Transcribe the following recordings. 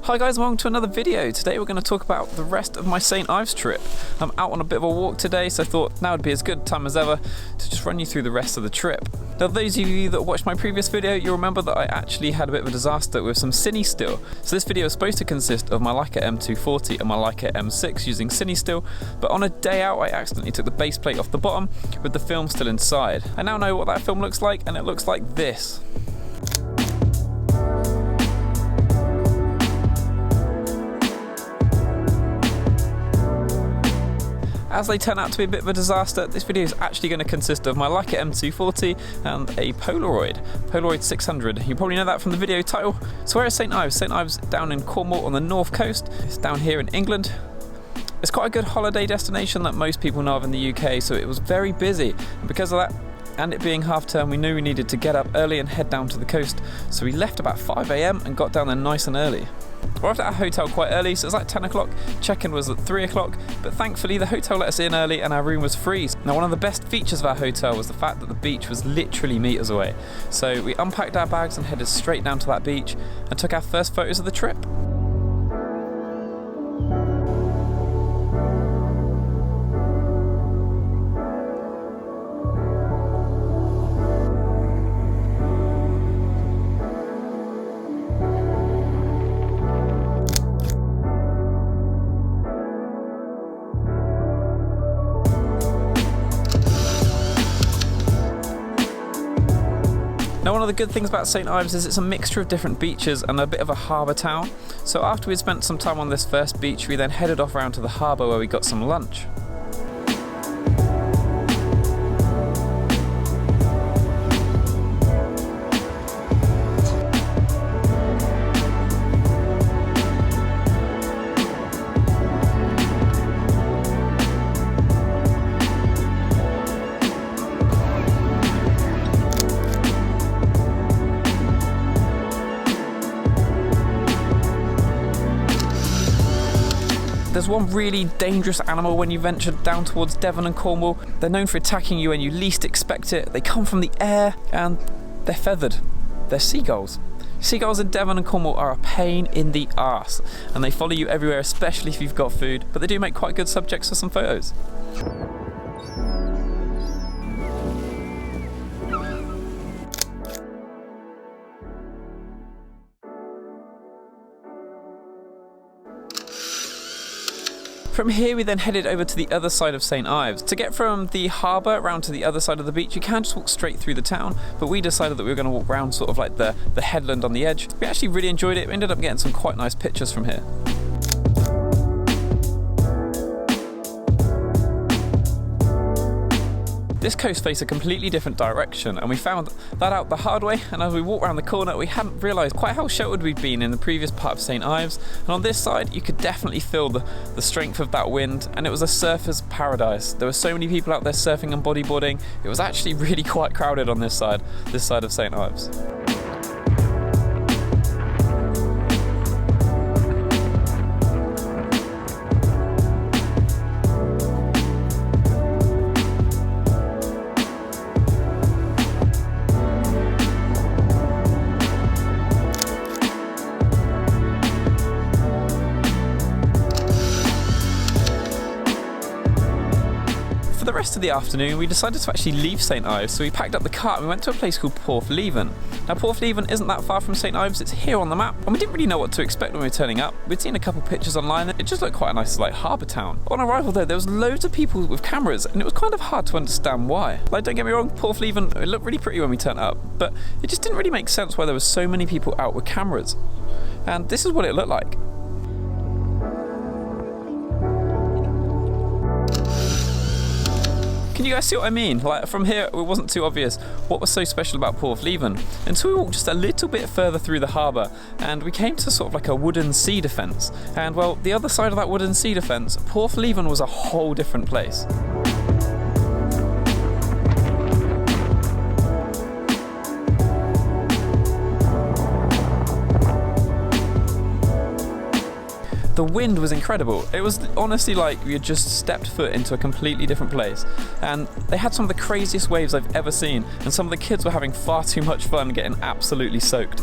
Hi guys, welcome to another video. Today we're going to talk about the rest of my St Ives trip. I'm out on a bit of a walk today, so I thought now would be as good time as ever to just run you through the rest of the trip. Now those of you that watched my previous video, you'll remember that I actually had a bit of a disaster with some cine still. So this video is supposed to consist of my Leica M240 and my Leica M6 using cine still, but on a day out I accidentally took the base plate off the bottom with the film still inside. I now know what that film looks like, and it looks like this. As they turn out to be a bit of a disaster, this video is actually going to consist of my Leica M240 and a Polaroid 600. You probably know that from the video title. So where is St Ives? St Ives down in Cornwall on the north coast. It's down here in England. It's quite a good holiday destination that most people know of in the UK, so it was very busy. And because of that, and it being half term, we knew we needed to get up early and head down to the coast. So we left about 5 AM and got down there nice and early. We arrived at our hotel quite early, so it was like 10 o'clock, check-in was at 3 o'clock, but thankfully the hotel let us in early and our room was free. Now one of the best features of our hotel was the fact that the beach was literally meters away. So we unpacked our bags and headed straight down to that beach and took our first photos of the trip. Now one of the good things about St Ives is it's a mixture of different beaches and a bit of a harbour town. So after we spent some time on this first beach, we then headed off around to the harbour where we got some lunch. There's one really dangerous animal when you venture down towards Devon and Cornwall. They're known for attacking you when you least expect it. They come from the air and they're feathered. They're seagulls. Seagulls in Devon and Cornwall are a pain in the arse, and they follow you everywhere, especially if you've got food, but they do make quite good subjects for some photos. From here we then headed over to the other side of St Ives. To get from the harbour round to the other side of the beach, you can just walk straight through the town, but we decided that we were going to walk round sort of like the headland on the edge. We actually really enjoyed it. We ended up getting some quite nice pictures from here. This coast faced a completely different direction, and we found that out the hard way, and as we walked around the corner we hadn't realised quite how sheltered we'd been in the previous part of St Ives, and on this side you could definitely feel the strength of that wind, and it was a surfer's paradise. There were so many people out there surfing and bodyboarding. It was actually really quite crowded on this side of St Ives. For the rest of the afternoon we decided to actually leave St Ives, so we packed up the car and we went to a place called Porthleven. Now Porthleven isn't that far from St Ives, it's here on the map, and we didn't really know what to expect when we were turning up. We'd seen a couple pictures online and it just looked quite a nice like harbour town. On arrival though, there was loads of people with cameras and it was kind of hard to understand why. Like, don't get me wrong, Porthleven, it looked really pretty when we turned up, but it just didn't really make sense why there were so many people out with cameras. And this is what it looked like. Can you guys see what I mean? Like, from here it wasn't too obvious what was so special about Porthleven until we walked just a little bit further through the harbour and we came to sort of like a wooden sea defence, and well, the other side of that wooden sea defence, Porthleven was a whole different place. The wind was incredible. It was honestly like we had just stepped foot into a completely different place, and they had some of the craziest waves I've ever seen, and some of the kids were having far too much fun getting absolutely soaked.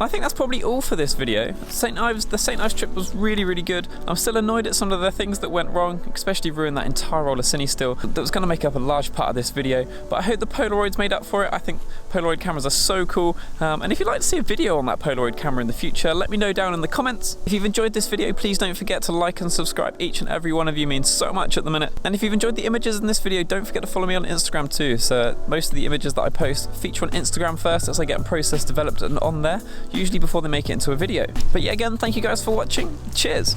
And I think that's probably all for this video. The St Ives trip was really good. I'm still annoyed at some of the things that went wrong, especially ruined that entire roll of cine still. That was going to make up a large part of this video, but I hope the Polaroids made up for it. I think Polaroid cameras are so cool, and if you'd like to see a video on that Polaroid camera in the future, let me know down in the comments. If you've enjoyed this video, please don't forget to like and subscribe. Each and every one of you means so much at the minute. And if you've enjoyed the images in this video, don't forget to follow me on Instagram too. So most of the images that I post feature on Instagram first, as I get them processed, developed and on there, usually before they make it into a video. But yeah, again, thank you guys for watching. Cheers!